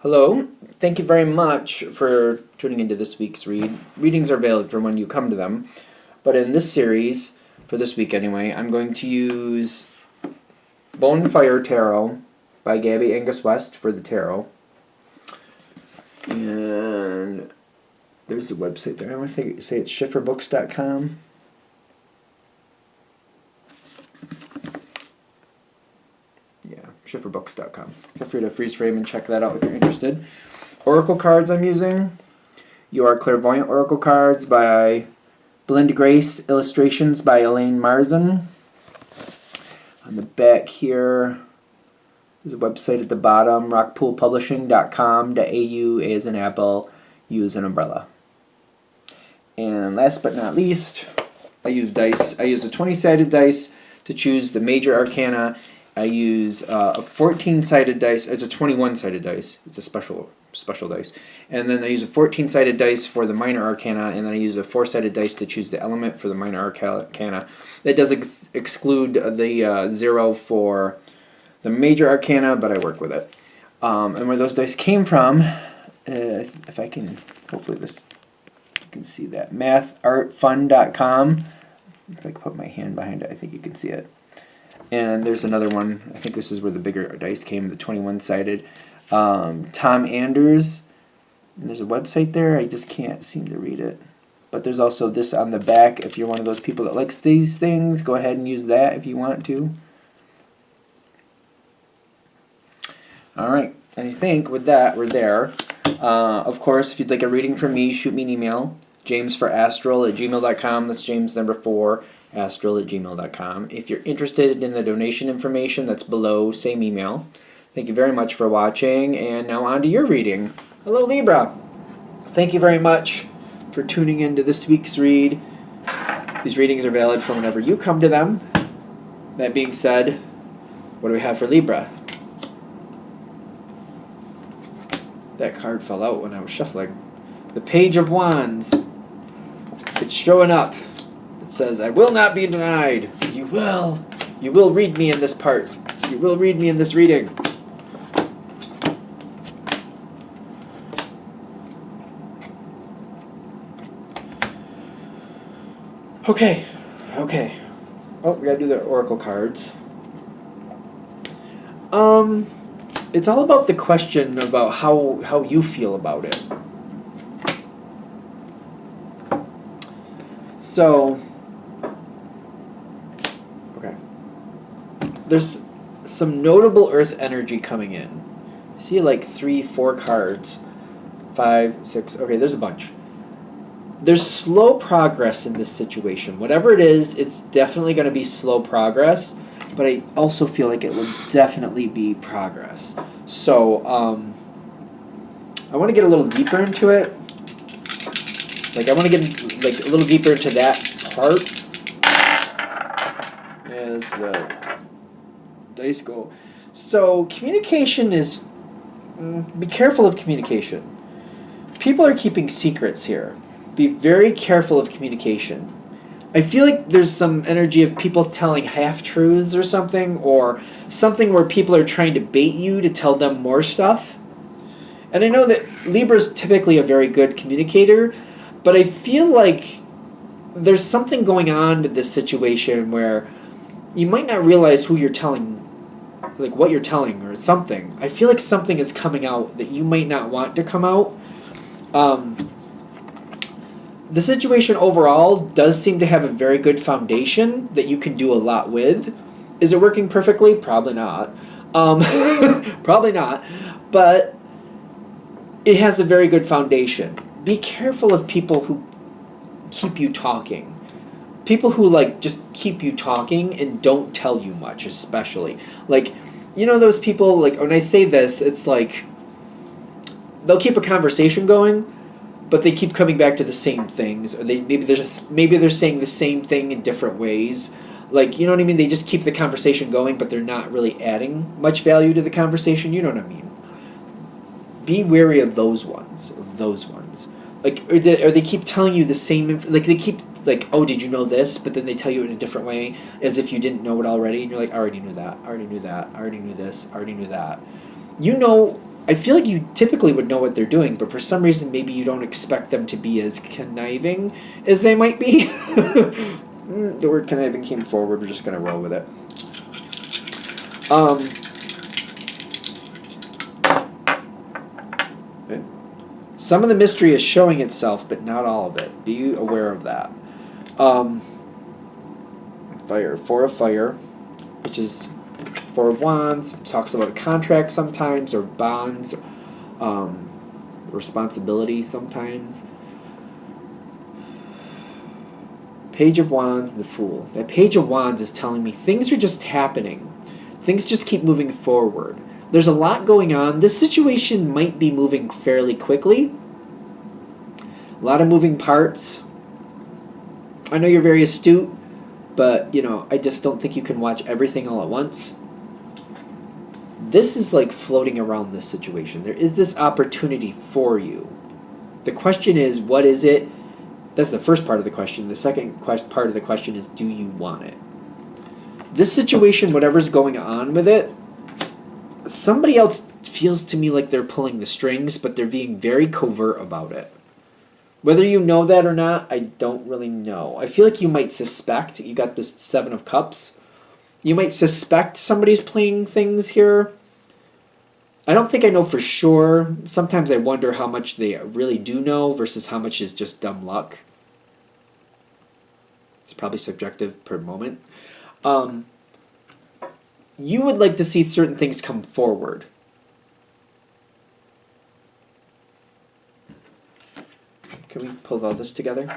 Hello. Thank you very much for tuning into this week's read. Readings are valid for when you come to them, but in this series, for this week anyway, I'm going to use Bonfire Tarot by Gabby Angus West for the tarot. And there's the website there. I want to say it's schifferbooks.com. Yeah, schifferbooks.com. Feel free to freeze frame and check that out if you're interested. Oracle cards I'm using. You Are Clairvoyant Oracle cards by Belinda Grace. Illustrations by Elaine Marzin. On the back here, there's a website at the bottom, rockpoolpublishing.com.au, A as in apple, U as an umbrella. And last but not least, I use dice. I use a 20-sided dice to choose the major arcana. I use a 14-sided dice. It's a 21-sided dice. It's a special dice. And then I use a 14-sided dice for the minor arcana, and then I use a 4-sided dice to choose the element for the minor arcana. That does exclude the 0 for the major arcana, but I work with it. And where those dice came from, if I can, hopefully you can see that, mathartfun.com. If I can put my hand behind it, I think you can see it. And there's another one. I think this is where the bigger dice came, the 21-sided. Tom Anders. And there's a website there. I just can't seem to read it. But there's also this on the back. If you're one of those people that likes these things, go ahead and use that if you want to. All right. And I think with that, we're there. Of course, if you'd like a reading from me, shoot me an email. jamesforastral@gmail.com. That's James number 4. astral@gmail.com. If you're interested in the donation information, that's below, same email. Thank you very much for watching, and now on to your reading. Hello, Libra. Thank you very much for tuning in to this week's read. These readings are valid for whenever you come to them. That being said, what do we have for Libra? That card fell out when I was shuffling. The Page of Wands. It's showing up. It says, I will not be denied. You will. You will read me in this part. You will read me in this reading. Okay. Oh, we gotta do the oracle cards. It's all about the question about how you feel about it. So, okay. There's some notable earth energy coming in. I see like 3, 4 cards. 5, 6. Okay, there's a bunch. There's slow progress in this situation. Whatever it is, it's definitely going to be slow progress, but I also feel like it will definitely be progress. So, I want to get a little deeper into it. Like, I want to get like a little deeper into that part as the dice go. So, communication is... be careful of communication. People are keeping secrets here. Be very careful of communication. I feel like there's some energy of people telling half-truths or something where people are trying to bait you to tell them more stuff. And I know that Libra's typically a very good communicator, but I feel like there's something going on with this situation where you might not realize who you're telling, like what you're telling or something. I feel like something is coming out that you might not want to come out. The situation overall does seem to have a very good foundation that you can do a lot with. Is it working perfectly? Probably not. Probably not. But it has a very good foundation. Be careful of people who keep you talking. People who like just keep you talking and don't tell you much, especially. Like, you know those people, like when I say this, it's like they'll keep a conversation going, but they keep coming back to the same things, or maybe they're saying the same thing in different ways. Like, you know what I mean? They just keep the conversation going, but they're not really adding much value to the conversation. You know what I mean? Be wary of those ones. Like, or they keep telling you the same. Like they keep like, oh, did you know this? But then they tell you in a different way, as if you didn't know it already, and you're like, I already knew that. I already knew that. I already knew this. I already knew that. You know I feel like you typically would know what they're doing, but for some reason maybe you don't expect them to be as conniving as they might be. The word conniving came forward. We're just gonna roll with it. Some of the mystery is showing itself, but not all of it. Be aware of that. Fire. Four of Fire, which is Four of Wands. Talks about a contract sometimes, or bonds, responsibility sometimes. Page of Wands, the Fool. That Page of Wands is telling me things are just happening. Things just keep moving forward. There's a lot going on. This situation might be moving fairly quickly. A lot of moving parts. I know you're very astute, but, I just don't think you can watch everything all at once. This is like floating around this situation. There is this opportunity for you. The question is, what is it? That's the first part of the question. The second part of the question is, do you want it? This situation, whatever's going on with it, somebody else feels to me like they're pulling the strings, but they're being very covert about it. Whether you know that or not, I don't really know. I feel like you might suspect. You got this Seven of Cups. You might suspect somebody's playing things here. I don't think I know for sure. Sometimes I wonder how much they really do know versus how much is just dumb luck. It's probably subjective per moment. You would like to see certain things come forward. Can we pull all this together?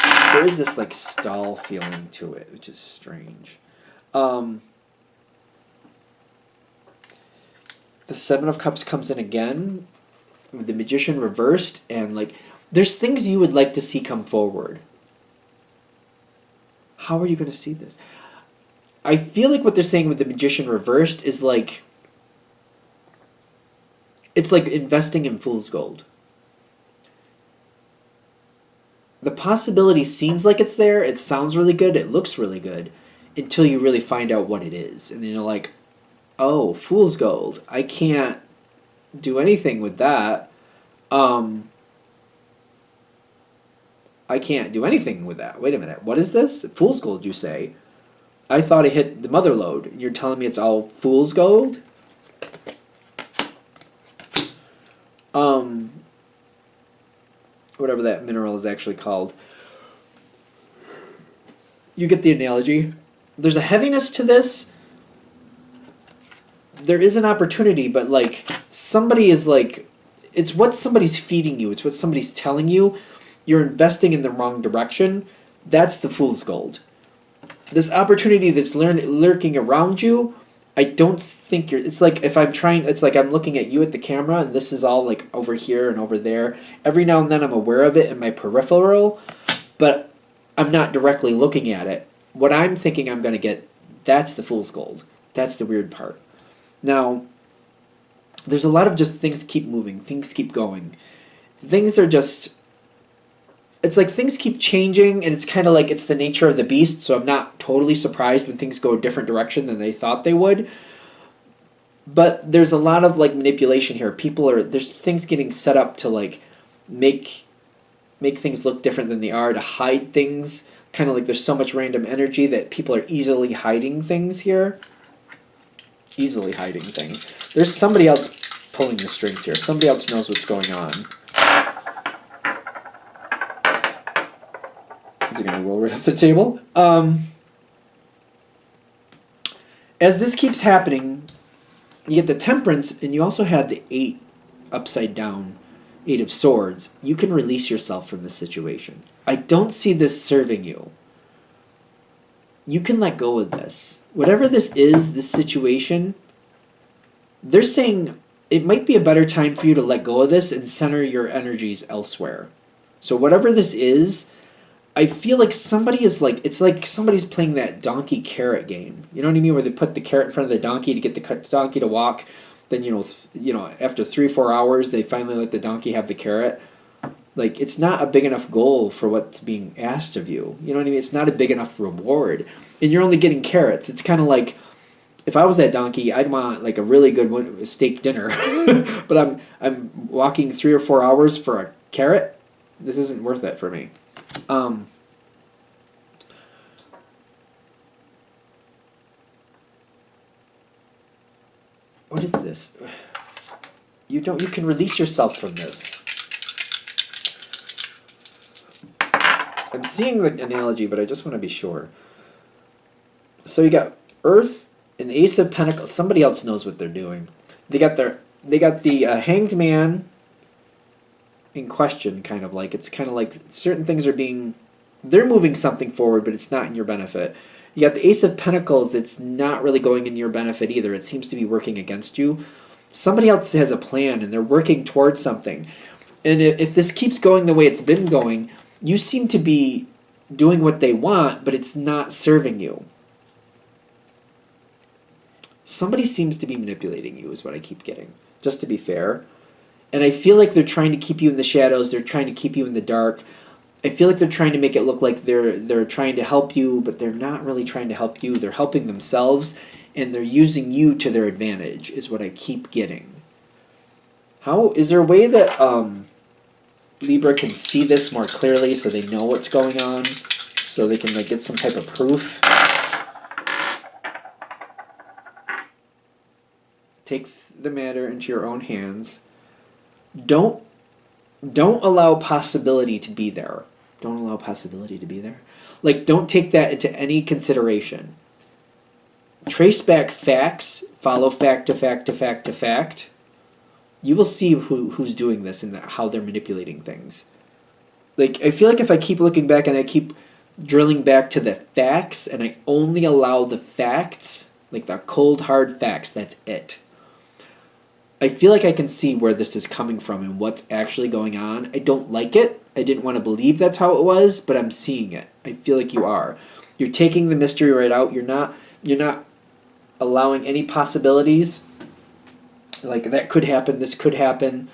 There is this like stall feeling to it, which is strange. The Seven of Cups comes in again, with the Magician reversed, and like there's things you would like to see come forward. How are you going to see this? I feel like what they're saying with the Magician reversed is like, it's like investing in fool's gold. The possibility seems like it's there. It sounds really good. It looks really good until you really find out what it is. And then you're like, oh, fool's gold. I can't do anything with that. I can't do anything with that. Wait a minute. What is this? Fool's gold, you say? I thought it hit the mother lode. You're telling me it's all fool's gold? Whatever that mineral is actually called. You get the analogy. There's a heaviness to this. There is an opportunity, but like somebody is like, it's what somebody's feeding you. It's what somebody's telling you. You're investing in the wrong direction. That's the fool's gold. This opportunity that's lurking around you, I don't think you're... It's like if I'm trying... It's like I'm looking at you at the camera, and this is all like over here and over there. Every now and then I'm aware of it in my peripheral, but I'm not directly looking at it. What I'm thinking I'm going to get, that's the fool's gold. That's the weird part. Now, there's a lot of just things keep moving. Things keep going. Things are just... It's like things keep changing, and it's kind of like it's the nature of the beast, so I'm not totally surprised when things go a different direction than they thought they would. But there's a lot of like manipulation here. There's things getting set up to like make things look different than they are, to hide things. Kind of like there's so much random energy that people are easily hiding things here. Easily hiding things. There's somebody else pulling the strings here. Somebody else knows what's going on. Is it going to roll right off the table? As this keeps happening, you get the Temperance, and you also had the 8 upside down, 8 of Swords. You can release yourself from this situation. I don't see this serving you. You can let go of this. Whatever this is, this situation, they're saying it might be a better time for you to let go of this and center your energies elsewhere. So whatever this is, I feel like somebody is like, it's like somebody's playing that donkey carrot game. You know what I mean? Where they put the carrot in front of the donkey to get the donkey to walk. Then, after 3 or 4 hours, they finally let the donkey have the carrot. Like, it's not a big enough goal for what's being asked of you. You know what I mean? It's not a big enough reward. And you're only getting carrots. It's kind of like If I was that donkey, I'd want like a really good steak dinner. But I'm walking 3 or 4 hours for a carrot. This isn't worth it for me. What is this? You can release yourself from this. I'm seeing the analogy, but I just want to be sure. So you got Earth and the Ace of Pentacles. Somebody else knows what they're doing. They got the Hanged Man in question, kind of like. It's kind of like certain things they're moving something forward, but it's not in your benefit. You got the Ace of Pentacles that's not really going in your benefit either. It seems to be working against you. Somebody else has a plan, and they're working towards something. And if this keeps going the way it's been going, you seem to be doing what they want, but it's not serving you. Somebody seems to be manipulating you is what I keep getting, just to be fair. And I feel like they're trying to keep you in the shadows. They're trying to keep you in the dark. I feel like they're trying to make it look like they're trying to help you, but they're not really trying to help you. They're helping themselves, and they're using you to their advantage is what I keep getting. Is there a way that Libra can see this more clearly so they know what's going on, so they can like get some type of proof? Take the matter into your own hands. Don't allow possibility to be there. Don't allow possibility to be there. Like, don't take that into any consideration. Trace back facts. Follow fact to fact to fact to fact. You will see who's doing this and how they're manipulating things. Like, I feel like if I keep looking back and I keep drilling back to the facts and I only allow the facts, like the cold hard facts, that's it. I feel like I can see where this is coming from and what's actually going on. I don't like it. I didn't want to believe that's how it was, but I'm seeing it. I feel like you are. You're taking the mystery right out. You're not allowing any possibilities. Like, that could happen, this could happen.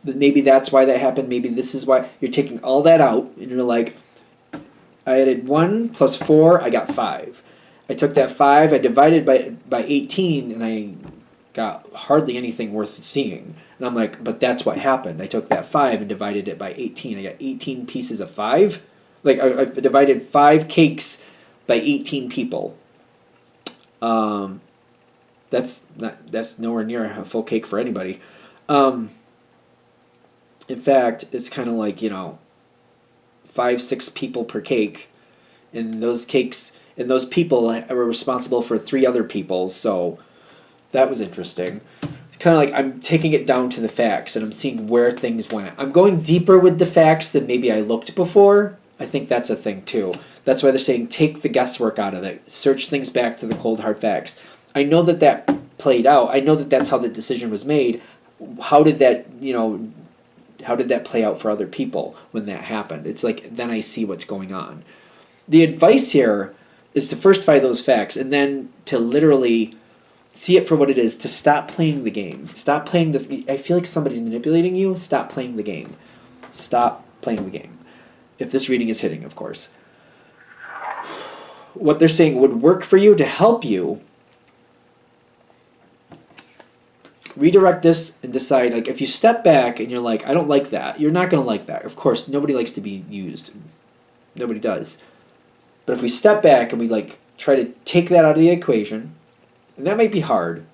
Maybe that's why that happened. Maybe this is why. You're taking all that out, and you're like, I added 1 plus 4, I got 5. I took that 5, I divided by 18, and I got hardly anything worth seeing. And I'm like, but that's what happened. I took that 5 and divided it by 18. I got 18 pieces of 5. Like, I divided 5 cakes by 18 people. That's nowhere near a full cake for anybody. In fact, it's kind of like, 5-6 people per cake, and those cakes and those people were responsible for 3 other people. So that was interesting. Kind of like I'm taking it down to the facts and I'm seeing where things went. I'm going deeper with the facts than maybe I looked before. I think that's a thing too. That's why they're saying take the guesswork out of it. Search things back to the cold hard facts. I know that played out. I know that that's how the decision was made. How did that play out for other people when that happened? It's like, then I see what's going on. The advice here is to first find those facts and then to literally see it for what it is, to stop playing the game. Stop playing this. I feel like somebody's manipulating you. Stop playing the game. Stop playing the game. If this reading is hitting, of course. What they're saying would work for you to help you. Redirect this and decide, like, if you step back and you're like, I don't like that, you're not going to like that. Of course, nobody likes to be used. Nobody does. But if we step back and we, like, try to take that out of the equation, and that might be hard.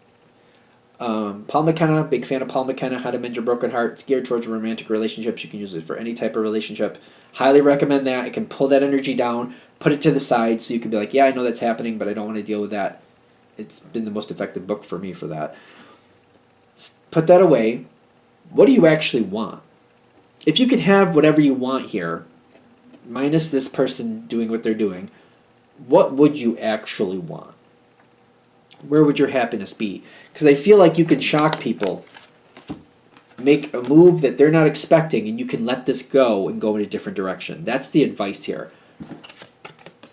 Paul McKenna, big fan of Paul McKenna, How to Mend Your Broken Heart. It's geared towards romantic relationships. You can use it for any type of relationship. Highly recommend that. It can pull that energy down, put it to the side, so you can be like, yeah, I know that's happening, but I don't want to deal with that. It's been the most effective book for me for that. Put that away. What do you actually want? If you could have whatever you want here, minus this person doing what they're doing, what would you actually want? Where would your happiness be? Because I feel like you can shock people, make a move that they're not expecting, and you can let this go and go in a different direction. That's the advice here.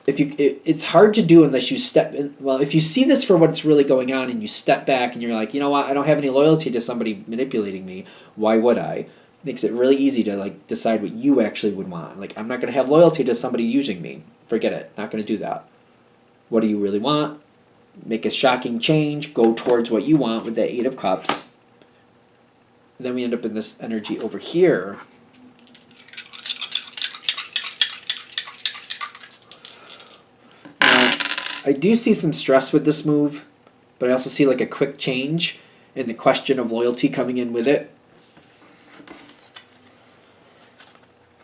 It's hard to do unless you step in. Well, if you see this for what's really going on and you step back and you're like, you know what, I don't have any loyalty to somebody manipulating me. Why would I? Makes it really easy to like decide what you actually would want. Like, I'm not going to have loyalty to somebody using me. Forget it. Not going to do that. What do you really want? make a shocking change, go towards what you want with that Eight of Cups. Then we end up in this energy over here. Now, I do see some stress with this move, but I also see like a quick change and the question of loyalty coming in with it.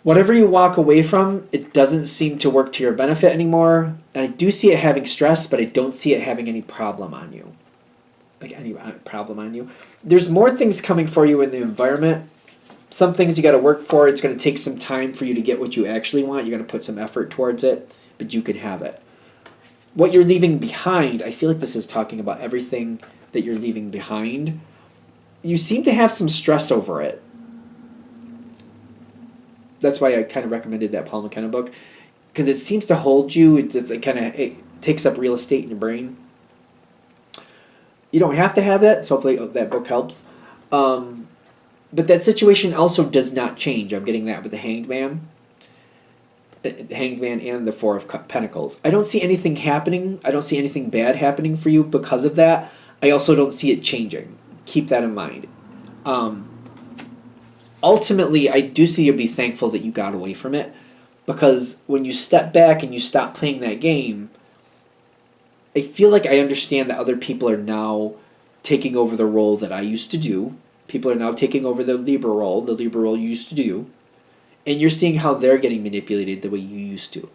Whatever you walk away from, it doesn't seem to work to your benefit anymore. And I do see it having stress, but I don't see it having any problem on you. Like any problem on you. There's more things coming for you in the environment. Some things you got to work for. It's going to take some time for you to get what you actually want. You're going to put some effort towards it, but you can have it. What you're leaving behind, I feel like this is talking about everything that you're leaving behind. You seem to have some stress over it. That's why I kind of recommended that Paul McKenna book, because it seems to hold you. It takes up real estate in your brain. You don't have to have that, so hopefully that book helps. But that situation also does not change. I'm getting that with the Hanged Man and the Four of Pentacles. I don't see anything happening. I don't see anything bad happening for you because of that. I also don't see it changing. Keep that in mind. Ultimately, I do see you'll be thankful that you got away from it, because when you step back and you stop playing that game, I feel like I understand that other people are now taking over the role that I used to do. People are now taking over the Libra role you used to do, and you're seeing how they're getting manipulated the way you used to.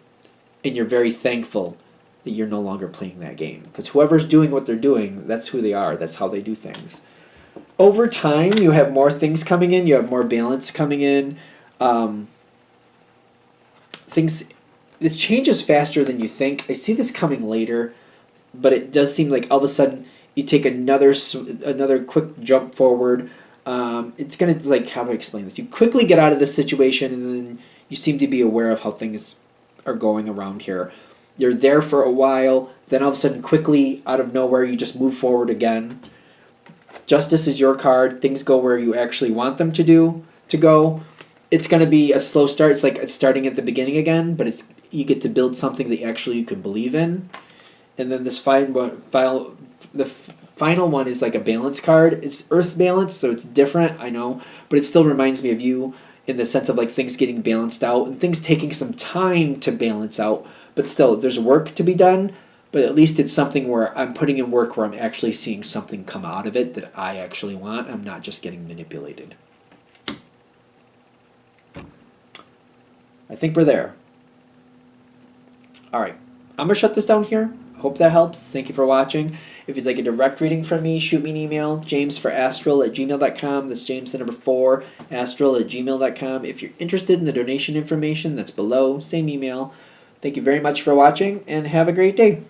And you're very thankful that you're no longer playing that game, because whoever's doing what they're doing, that's who they are. That's how they do things. Over time, you have more things coming in. You have more balance coming in. This changes faster than you think. I see this coming later, but it does seem like all of a sudden you take another quick jump forward. It's gonna, like, how do I explain this? You quickly get out of this situation, and then you seem to be aware of how things are going around here. You're there for a while, then all of a sudden, quickly out of nowhere, you just move forward again. Justice is your card. Things go where you actually want them to go. It's going to be a slow start. It's like it's starting at the beginning again, but you get to build something that actually you can believe in. And then the final one is like a balance card. It's earth balance, so it's different, I know, but it still reminds me of you in the sense of like things getting balanced out and things taking some time to balance out, but still there's work to be done. But at least it's something where I'm putting in work where I'm actually seeing something come out of it that I actually want. I'm not just getting manipulated. I think we're there. All right. I'm going to shut this down here. Hope that helps. Thank you for watching. If you'd like a direct reading from me, shoot me an email, jamesforastral@gmail.com. That's James the number 4, astral@gmail.com. If you're interested in the donation information, that's below. Same email. Thank you very much for watching, and have a great day.